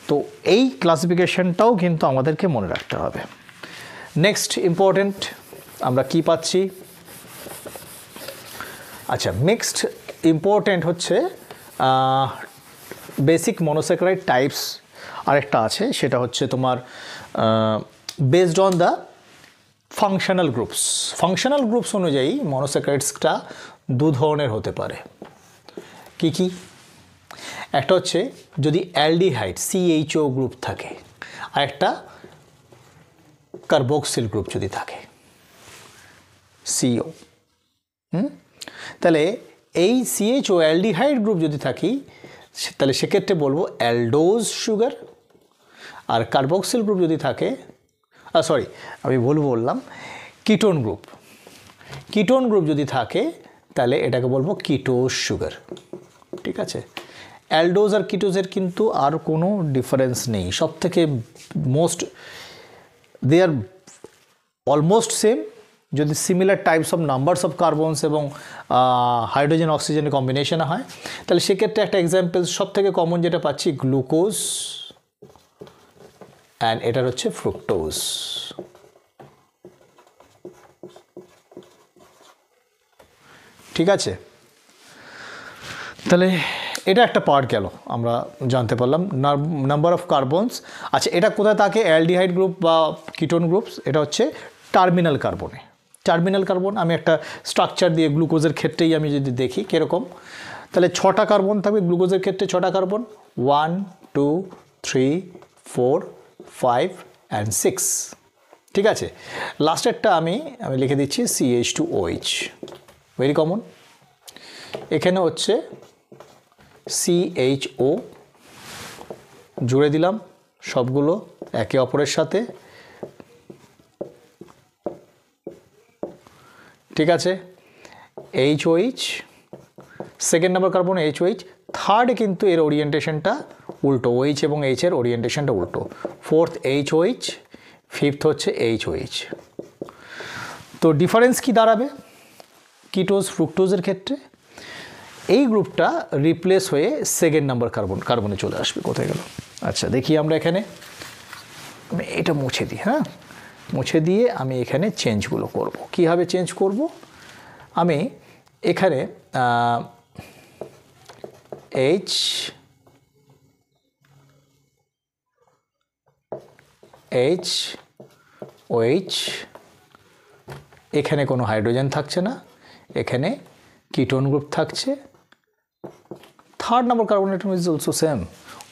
তো এই ক্লাসিফিকেশনটাও কিন্তু আমাদেরকে মনে রাখতে হবে। নেক্সট ইম্পর্টেন্ট আমরা কি পাচ্ছি? আচ্ছা, নেক্সট ইম্পর্টেন্ট হচ্ছে বেসিক মনোস্যাকারাইড টাইপস আরেকটা আছে, সেটা হচ্ছে তোমার based on the functional groups. Functional groups অনুযায়ী মনোস্যাকারাইডসটা দু ধরনের হতে পারে। কি কি? একটা হচ্ছে যদি অ্যালডিহাইড CHO গ্রুপ থাকে, আর একটা কার্বক্সিল গ্রুপ যদি থাকে CO। তাহলে এই CHO অ্যালডিহাইড গ্রুপ যদি থাকি তাহলে সেক্ষেত্রে বলবো অ্যালডোজ সুগার। আর কার্বক্সিল গ্রুপ যদি থাকে, সরি আমি বললাম কিটোন গ্রুপ। কিটোন গ্রুপ যদি থাকে তাহলে এটাকে বলবো কিটোজ সুগার। ঠিক আছে? অ্যালডোজ আর কিটোজের কিন্তু আর কোনো ডিফারেন্স নেই, সব থেকে দে আর অলমোস্ট সেম। যদি similar types of numbers of carbons এবং হাইড্রোজেন অক্সিজেনের কম্বিনেশনে হয়, তাহলে সেক্ষেত্রে একটা এক্সাম্পল সব থেকে কমন যেটা পাচ্ছি গ্লুকোজ, অ্যান্ড এটার হচ্ছে ফ্রুক্টোজ। ঠিক আছে? তাহলে এটা একটা পার্ট গেল, আমরা জানতে পারলাম নাম্বার অফ কার্বনস। আচ্ছা, এটা কোথায় থাকে অ্যালডিহাইড গ্রুপ বা কিটোন গ্রুপস? এটা হচ্ছে টার্মিনাল কার্বনে। টার্মিনাল কার্বন আমি একটা স্ট্রাকচার দিয়ে গ্লুকোজের ক্ষেত্রেই আমি যদি দেখি কীরকম, তাহলে 6টা কার্বন থাকবে গ্লুকোজের ক্ষেত্রে। 6টা কার্বন 1 2 3 4 5 and 6। ঠিক আছে? লাস্টেরটা আমি লিখে দিচ্ছি CH2OH, ভেরি কমন। এখানে হচ্ছে CHO, জুড়ে দিলাম সবগুলো একে অপরের সাথে। ঠিক আছে? HOH, second number carbon HOH। Third কিন্তু এর ওরিয়েন্টেশনটা উল্টো, OH এবং H এর ওরিয়েন্টেশনটা উল্টো। ফোর্থ HOH, ফিফথ হচ্ছে HOH। তো ডিফারেন্স কি দাঁড়াবে কিটোজ ফ্রুক্টোজের ক্ষেত্রে? এই গ্রুপটা রিপ্লেস হয়ে সেকেন্ড নাম্বার কার্বনে চলে আসবে। কোথায় গেল? আচ্ছা, দেখি আমরা এখানে, আমি এটা মুছে দিই। হ্যাঁ, মুছে দিয়ে আমি এখানে চেঞ্জগুলো করব। কীভাবে চেঞ্জ করব? আমি এখানে OH, এখানে কোনো হাইড্রোজেন থাকছে না, এখানে কিটোন গ্রুপ থাকছে। Third number carbon atom is also same,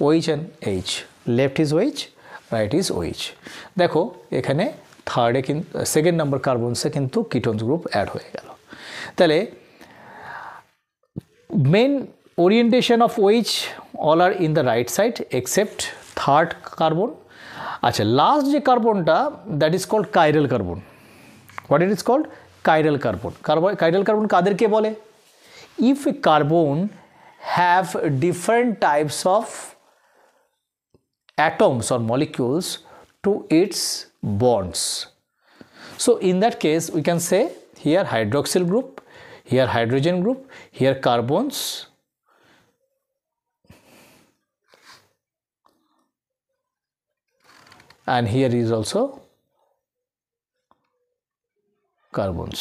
OH and H, left is OH, right is OH। দেখো এখানে থার্ডে কিন্তু সেকেন্ড নাম্বার কার্বনসে কিন্তু কিটোন গ্রুপ অ্যাড হয়ে গেল। তাহলে main orientation of OH all are in the right side except third carbon. আচ্ছা, last যে কার্বনটা that is called chiral carbon. What it is called? Chiral carbon. Chiral carbon কাদেরকে বলে? If a carbon have different types of atoms or molecules to its bonds. So in that case we can say here hydroxyl group, here hydrogen group, here carbons, and here is also carbons.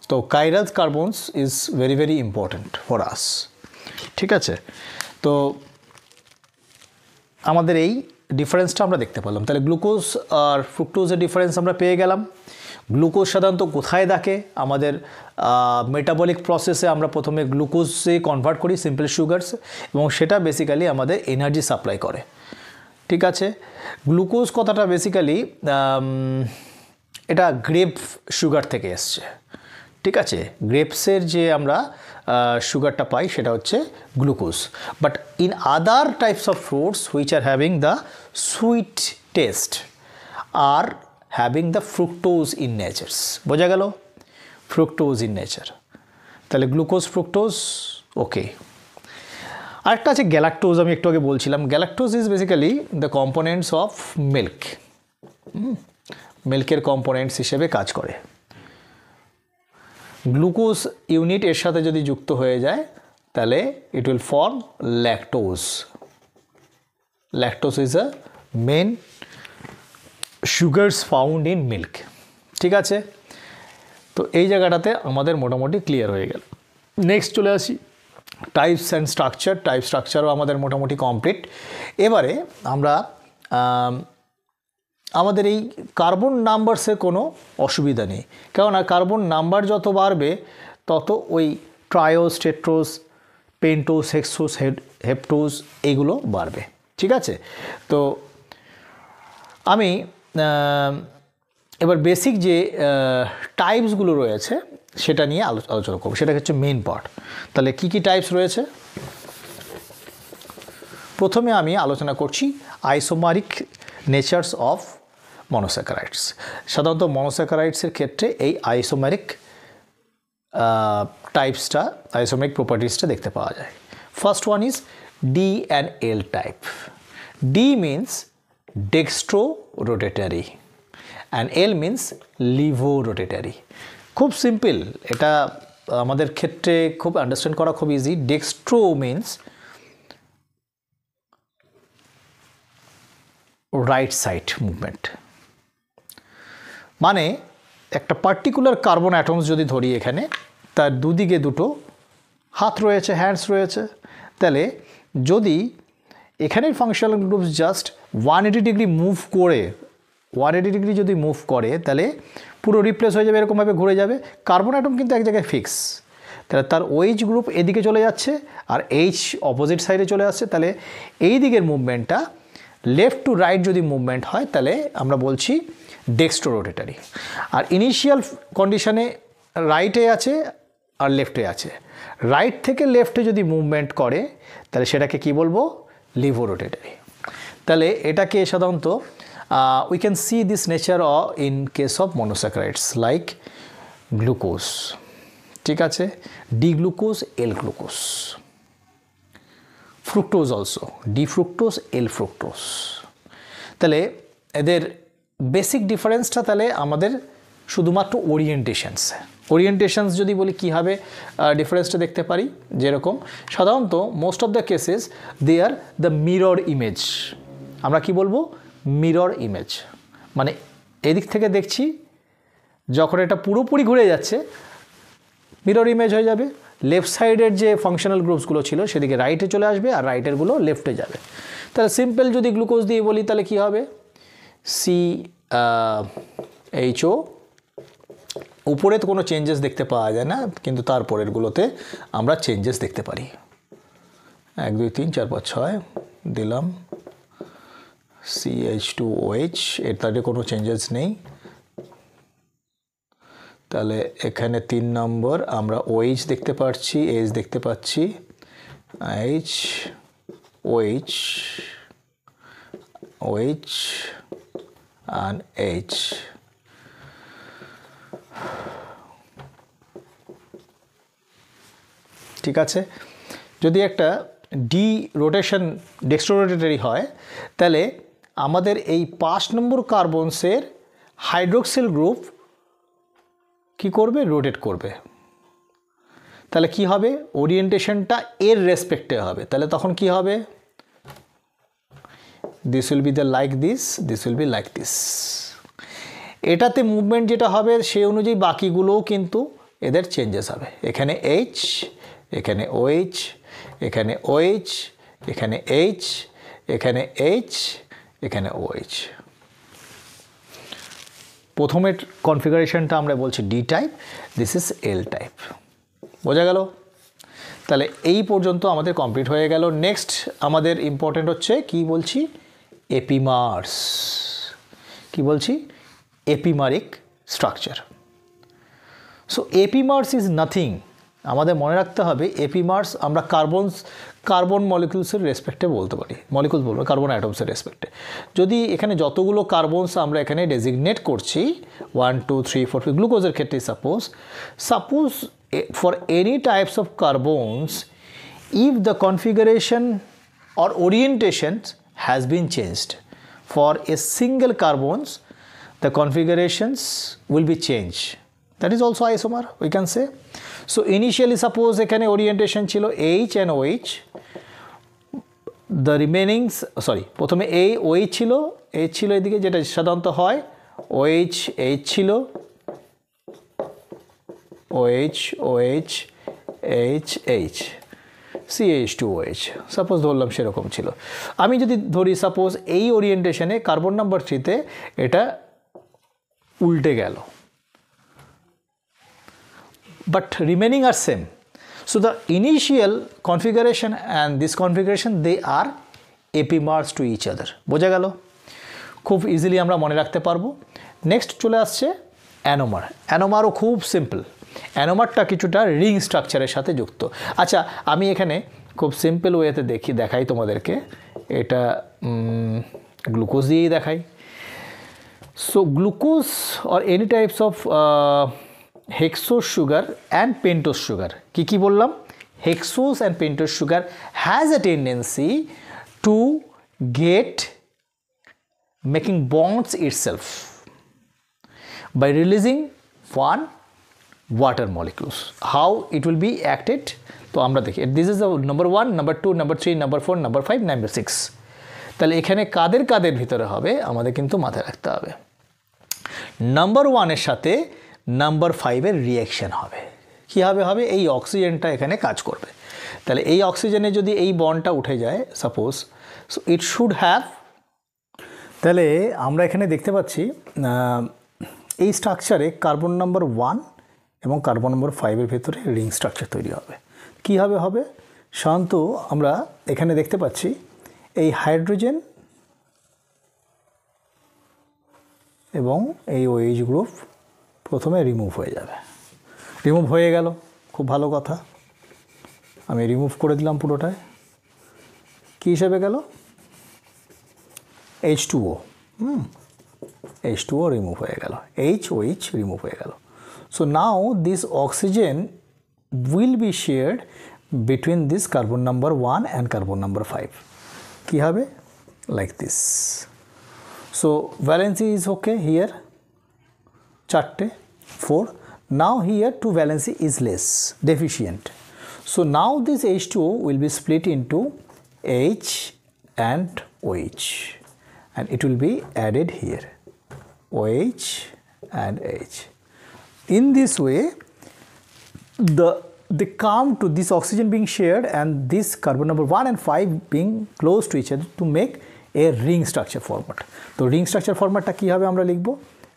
So chiral carbons is very very important for us. ঠিক আছে? তো আমাদের এই ডিফারেন্সটা আমরা দেখতে পেলাম। তাহলে গ্লুকোজ আর ফ্রুক্টোজের ডিফারেন্স আমরা পেয়ে গেলাম। গ্লুকোজ সাধারণত কোথায় থাকে? আমাদের মেটাবলিক প্রসেসে আমরা প্রথমে গ্লুকোজে কনভার্ট করি সিম্পল সুগারস, এবং সেটা বেসিক্যালি আমাদের এনার্জি সাপ্লাই করে। ঠিক আছে? গ্লুকোজ কথাটা বেসিক্যালি এটা গ্রেপ সুগার থেকে এসছে। ঠিক আছে? গ্রেপসের যে আমরা সুগারটা পাই সেটা হচ্ছে glucose. But in other types of fruits which are having the sweet taste are having the fructose in natures. বোঝা গেল? Fructose in nature. তাহলে গ্লুকোজ ফ্রুক্টোজ ওকে। আরেকটা আছে গ্যালাক্টোজ, আমি একটু আগে বলছিলাম। Galactose is basically the components of milk. মিল্কের কম্পোনেন্টস হিসেবে কাজ করে। গ্লুকোজ ইউনিট এর সাথে যদি যুক্ত হয়ে যায় তাহলে it will form lactose. Lactose is a main sugars found in milk. ঠিক আছে, তো এই জায়গাটাতে আমাদের মোটামুটি ক্লিয়ার হয়ে গেল। নেক্সট চলে আসি টাইপস অ্যান্ড স্ট্রাকচার। টাইপ স্ট্রাকচারও আমাদের মোটামুটি কমপ্লিট। এবারে আমরা আমাদের এই কার্বন নাম্বারসের কোনো অসুবিধা নেই, কেননা কার্বন নাম্বার যত বাড়বে তত ওই ট্রায়োস, টেট্রোস, পেন্টোস, হেক্সোস, হেপ্টোস এইগুলো বাড়বে। ঠিক আছে, তো আমি এবার বেসিক যে টাইপসগুলো রয়েছে সেটা নিয়ে আলোচনা করব, সেটা হচ্ছে মেইন পার্ট। তাহলে কি কি টাইপস রয়েছে? প্রথমে আমি আলোচনা করছি আইসোমারিক নেচারস অফ মনোস্যাকারাইডস। সাধারণত মনোস্যাকারাইডসের ক্ষেত্রে এই আইসোমারিক টাইপসটা, আইসোমারিক প্রপার্টিসটা দেখতে পাওয়া যায়। First one is D and L type. D means dextrorotatory and L means laevorotatory. খুব সিম্পল, এটা আমাদের ক্ষেত্রে খুব আন্ডারস্ট্যান্ড করা খুব easy. Dextro means right side movement, মানে একটা পার্টিকুলার কার্বন অ্যাটমস যদি ধরি, এখানে তার দুদিকে দুটো হাত রয়েছে, হ্যান্ডস রয়েছে, তাহলে যদি এখানের functional groups just 180 degree move করে, 180 ডিগ্রি যদি মুভ করে, তাহলে পুরো রিপ্লেস হয়ে যাবে, এরকমভাবে ঘুরে যাবে। কার্বন অ্যাটম কিন্তু এক জায়গায় ফিক্স, তাহলে তার OH গ্রুপ এদিকে চলে যাচ্ছে আর H অপোজিট সাইডে চলে আসছে। তাহলে এই দিকের মুভমেন্টটা লেফট টু রাইট যদি মুভমেন্ট হয়, তাহলে আমরা বলছি ডেক্সট্রো রোটেটারি। আর ইনিশিয়াল কন্ডিশনে রাইটে আছে আর লেফটে আছে। রাইট থেকে লেফটে যদি মুভমেন্ট করে, তাহলে সেটাকে কি বলবো? লিভো রোটেটারি। তাহলে এটাকে সাধারণত we can see this nature in case of monosaccharides like glucose, ঠিক আছে, D glucose, L glucose, fructose also, D fructose, L fructose। তাহলে এদের বেসিক ডিফারেন্সটা তাহলে আমাদের শুধুমাত্র ওরিয়েন্টেশনস যদি বলি কীভাবে ডিফারেন্সটা দেখতে পারি, যেরকম সাধারণত most of the cases they are the mirror image. আমরা কি বলবো? মিরর ইমেজ, মানে এদিক থেকে দেখছি, যখন এটা পুরোপুরি ঘুরে যাচ্ছে মিরর ইমেজ হয়ে যাবে। লেফট সাইডের যে ফাংশনাল গ্রুপসগুলো ছিল সেদিকে রাইটে চলে আসবে আর রাইটেরগুলো লেফটে যাবে। তাহলে সিম্পল যদি গ্লুকোজ দিয়ে বলি, তাহলে কি হবে? CHO, উপরে তো কোনো চেঞ্জেস দেখতে পাওয়া যায় না, কিন্তু তারপরেরগুলোতে আমরা চেঞ্জেস দেখতে পারি। 1 2 3 4 5 6 দিলাম, CH2OH, এর তাদের কোনো চেঞ্জেস নেই। তাহলে এখানে 3 নম্বর আমরা OH দেখতে পাচ্ছি, H দেখতে পাচ্ছি, H OH OH and H। ঠিক আছে, যদি একটা ডি রোটেশন ডেক্সট্রোরোটেটারি হয়, তাহলে আমাদের এই 5 নম্বর কার্বনসের হাইড্রোক্সিল গ্রুপ কি করবে? রোটেট করবে। তাহলে কি হবে? ওরিয়েন্টেশনটা এর রেসপেক্টে হবে। তাহলে তখন কি হবে? This will be the like this, this will be like this. এটাতে মুভমেন্ট যেটা হবে সেই অনুযায়ী বাকিগুলোও কিন্তু এদের চেঞ্জেস হবে। এখানে H, এখানে OH, এখানে OH, এখানে H, এখানে H, এখানে OH। প্রথমের কনফিগারেশনটা আমরা বলছি D type, this is L type. বোঝা গেল? তাহলে এই পর্যন্ত আমাদের কমপ্লিট হয়ে গেল। নেক্সট আমাদের ইম্পর্টেন্ট হচ্ছে কি বলছি? এপিমার্স। কি বলছি? এপিমারিক স্ট্রাকচার। সো এপিমার্স ইজ নাথিং, আমাদের মনে রাখতে হবে এপিমার্স আমরা কার্বন মলিকিউলসের রেসপেক্টে বলতে পারি, মলিকিউলস বলবো কার্বন অ্যাটমসের রেসপেক্টে। যদি এখানে যতগুলো কার্বনস আমরা এখানে ডেজিগনেট করছি 1 2 3 4 5 গ্লুকোজের ক্ষেত্রে suppose for any types of carbons, if the configuration or orientation has been changed, for a single carbons the configurations will be changed, that is also isomer we can say. So initially suppose এখানে orientation ছিল H and OH, the রিমেনিংস প্রথমে এই OH ছিল, H ছিল এদিকে, যেটা সাধারণত হয় OH H ছিল, OH OH H H CH2OH, suppose ধরলাম সেরকম ছিল। আমি যদি ধরি সাপোজ এই ওরিয়েন্টেশনে কার্বন নাম্বার 3-তে এটা উল্টে গেল, but remaining are same. So the initial configuration and this configuration, they are epimers to each other. বোঝা গেল? খুব ইজিলি আমরা মনে রাখতে পারবো। নেক্সট চলে আসছে অ্যানোমার। অ্যানোমারও খুব সিম্পল। অ্যানোমারটা কিছুটা রিং স্ট্রাকচারের সাথে যুক্ত। আচ্ছা, আমি এখানে খুব সিম্পল ওয়েতে দেখাই তোমাদেরকে। এটা গ্লুকোজ দিয়েই দেখাই। So glucose or any types of hexose sugar and pentose sugar, কি বললাম? hexose and pentose sugar has a tendency to get making bonds itself by releasing one water molecules. How it will be acted? তো আমরা দেখি, this is the number 1, number 2, number 3, number 4, number 5, number 6. তাহলে এখানে কাদের ভিতরে হবে আমাদের কিন্তু মাথায় রাখতে হবে। নাম্বার 1 এর সাথে নাম্বার 5 এর রিঅ্যাকশন হবে। কীভাবে হবে? এই অক্সিজেনটা এখানে কাজ করবে। তাহলে এই অক্সিজেনে যদি এই বন্ডটা উঠে যায় suppose, so it should have, তাহলে আমরা এখানে দেখতে পাচ্ছি এই স্ট্রাকচারে কার্বন নাম্বার 1 এবং কার্বন নাম্বার 5 এর ভেতরে রিং স্ট্রাকচার তৈরি হবে। কীভাবে হবে? সাধারণত আমরা এখানে দেখতে পাচ্ছি এই হাইড্রোজেন এবং এই OH গ্রুপ প্রথমে রিমুভ হয়ে যাবে। রিমুভ হয়ে গেল, খুব ভালো কথা। আমি রিমুভ করে দিলাম পুরোটায়। কী হিসেবে গেল? H2O, H2O রিমুভ হয়ে গেল, OH রিমুভ হয়ে গেল। So now this oxygen will be shared between this carbon number 1 and carbon number 5। কী হবে? Like this. So valency is okay here, 4, 4. Now here 2 valency is less, deficient. So now this H2O will be split into H and OH, and it will be added here, OH and H. In this way, they come to this oxygen being shared and this carbon number 1 and 5 being close to each other to make a ring structure format. তো ring structure formatটা কীভাবে আমরা লিখবো?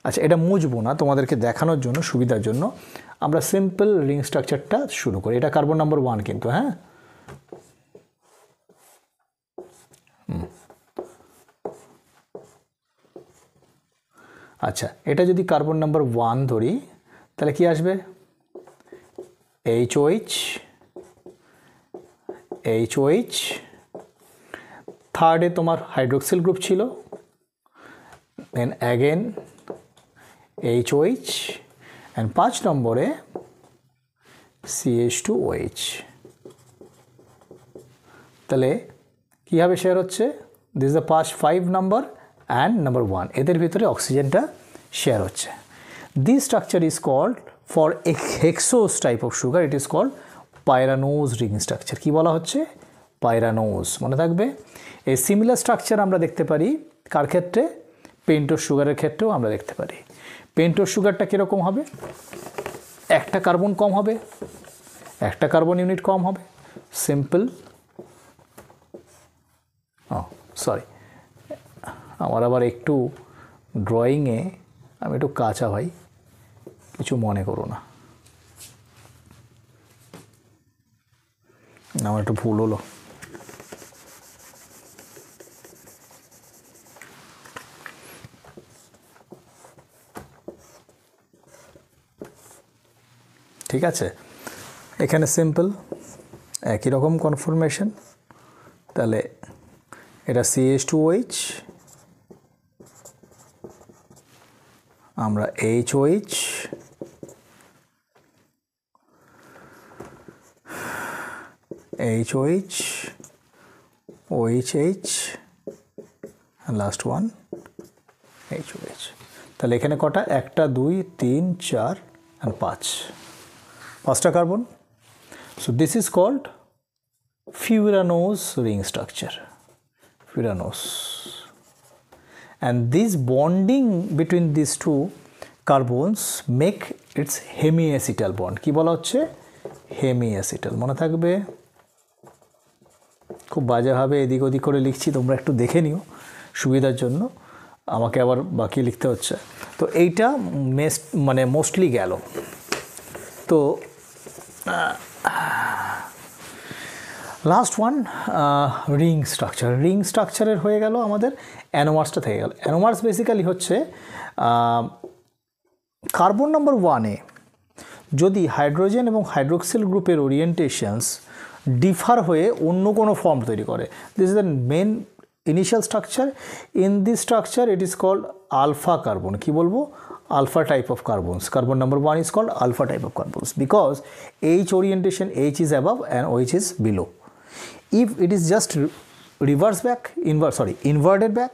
আচ্ছা, এটা মুছবো না, তোমাদেরকে দেখানোর জন্য, সুবিধার জন্য আমরা সিম্পল রিং স্ট্রাকচারটা শুরু করি। এটা কার্বন নাম্বার 1 কিন্তু, হ্যাঁ। আচ্ছা, এটা যদি কার্বন নাম্বার 1 ধরি তাহলে কি আসবে? HOH, HOH, থার্ডে তোমার হাইড্রোক্সিল গ্রুপ ছিল, দেন অ্যাগেন HOH, and 5 নম্বরে CH2OH। তাহলে কীভাবে শেয়ার হচ্ছে? This is the 5 number and number 1, এদের ভিতরে অক্সিজেনটা শেয়ার হচ্ছে। This structure is called, for a hexose type of sugar, it is called pyranose ring structure. কী বলা হচ্ছে? পাইরানোজ, মনে থাকবে। এই সিমিলার স্ট্রাকচার আমরা দেখতে পারি কার ক্ষেত্রে? পেন্টোজ সুগারের ক্ষেত্রেও আমরা দেখতে পারি। পেন্টোজ সুগারটা কীরকম হবে? একটা কার্বন কম হবে, একটা কার্বন ইউনিট কম হবে, সিম্পল। সরি, আমার আবার একটু ড্রয়িংয়ে আমি একটু কাঁচা ভাই, কিছু মনে করো না, আমার একটু ভুল হলো। ঠিক আছে, এখানে সিম্পল একই রকম কনফরমেশন। তাহলে এটা CH2OH, আমরা HOH, HOH, OHH, and last one HOH। তাহলে এখানে কটা? 1, 2, 3, 4 and 5, 5টা carbon. So this is called furanose ring structure. furanose. And this bonding between these two carbons make its hemiacetal bond. কি বলা হচ্ছে? hemiacetal. মনে থাকবে? খুব বাজেভাবে এদিক ওদিক করে লিখছি, তোমরা একটু দেখে নিও সুবিধার জন্য, আমাকে আবার বাকি লিখতে হচ্ছে। তো এইটা মানে মোস্টলি গেল। তো last one ring structure. Ring স্ট্রাকচারের হয়ে গেল আমাদের, অ্যানোমার্সটা থেকে গেল। অ্যানোমার্স বেসিক্যালি হচ্ছে কার্বন নাম্বার 1-এ যদি হাইড্রোজেন এবং হাইড্রোক্সিল গ্রুপের ওরিয়েন্টেশনস ডিফার হয়ে অন্য কোনো ফর্ম তৈরি করে, this is the main initial structure. In this structure it is called alpha carbon. কি বলবো? alpha type of carbons. Carbon number 1 is called alpha type of carbons because H orientation, H is above and OH is below. If it is just inverted back,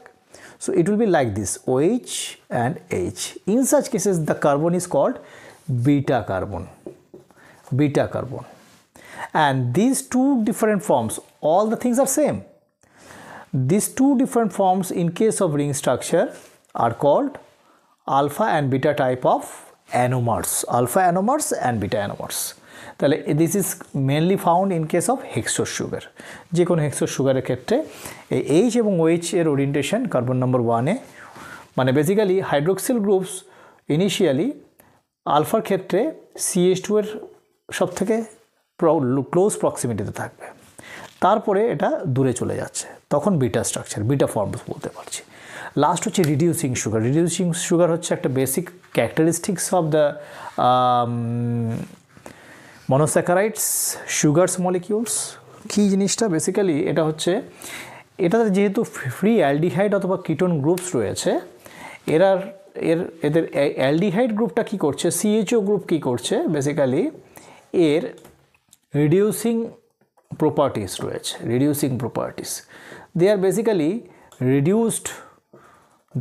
so it will be like this, OH and H. In such cases the carbon is called beta carbon. And these two different forms, all the things are same. These two different forms in case of ring structure are called alpha and beta type of anomers. Alpha anomers and beta anomers. তাহলে this is mainly found in case of hexose sugar. যে কোনো hexose সুগারের ক্ষেত্রে এই H এবং OH এর orientation carbon number 1-এ, মানে basically hydroxyl groups initially আলফার ক্ষেত্রে CH2 এর সব থেকে ক্লোজ প্রক্সিমিটিতে থাকবে, তারপরে এটা দূরে চলে যাচ্ছে, তখন বিটা স্ট্রাকচার, বিটা ফর্মস বলতে পারছি। লাস্ট হচ্ছে রিডিউসিং সুগার। রিডিউসিং সুগার হচ্ছে একটা basic characteristics of the monosaccharides sugars molecules. কী জিনিসটা? বেসিক্যালি এটা হচ্ছে, এটাতে যেহেতু ফ্রি অ্যালডিহাইড অথবা কিটোন গ্রুপস রয়েছে, এদের অ্যালডিহাইড গ্রুপটা কী করছে, CHO গ্রুপ কী করছে, বেসিক্যালি এর রিডিউসিং প্রপার্টিস রয়েছে, reducing properties. They are basically reduced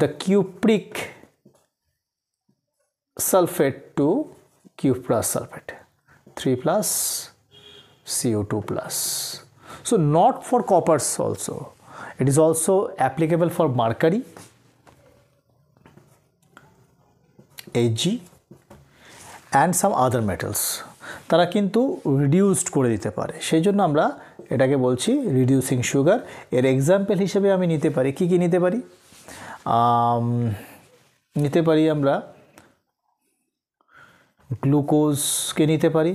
the cupric sulfate to cuprous sulfate, 3 plus CO2 plus. So not for coppers also, it is also applicable for mercury, Hg and some other metals. তারা কিন্তু reduced করে দিতে পারে, সেই জন্য আমরা এটাকে বলছি রিডিউসিং সুগার। এর এক্সাম্পল হিসেবে আমি নিতে পারি, কি নিতে পারি? নিতে পারি আমরা গ্লুকোজকে নিতে পারি,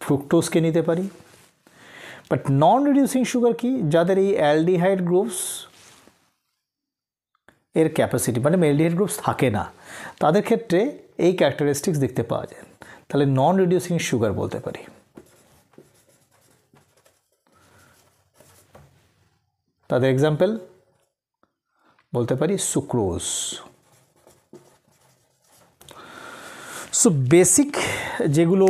ফ্রুক্টোজকে নিতে পারি। বাট নন রিডিউসিং সুগার কি? যাদের এই অ্যালডিহাইড গ্রুপস এর ক্যাপাসিটি, মানে অ্যালডিহাইড গ্রুপস থাকে না, তাদের ক্ষেত্রে এই ক্যারেক্টারিস্টিক্স দেখতে পাওয়া যায়, তাহলে নন রিডিউসিং সুগার বলতে পারি। তাদের এক্সাম্পল বলতে পারি সুক্রোজ। সো বেসিক যেগুলো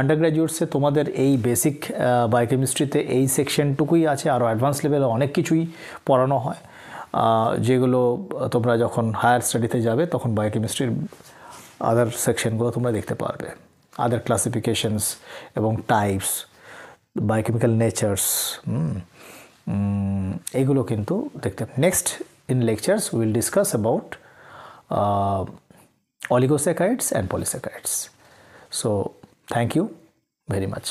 আন্ডারগ্র্যাজুয়েটসে তোমাদের এই বেসিক বায়োকেমিস্ট্রিতে এই সেকশনটুকুই আছে, আরও অ্যাডভান্স লেভেলে অনেক কিছুই পড়ানো হয়, যেগুলো তোমরা যখন হায়ার স্টাডিতে যাবে তখন বায়োকেমিস্ট্রির আদার সেকশনগুলো তোমরা দেখতে পারবে, আদার ক্লাসিফিকেশনস এবং টাইপস, বায়োকেমিক্যাল নেচার্স, এগুলো কিন্তু দেখতে। Next in lectures will discuss about oligosaccharides and polysaccharides. So thank you very much.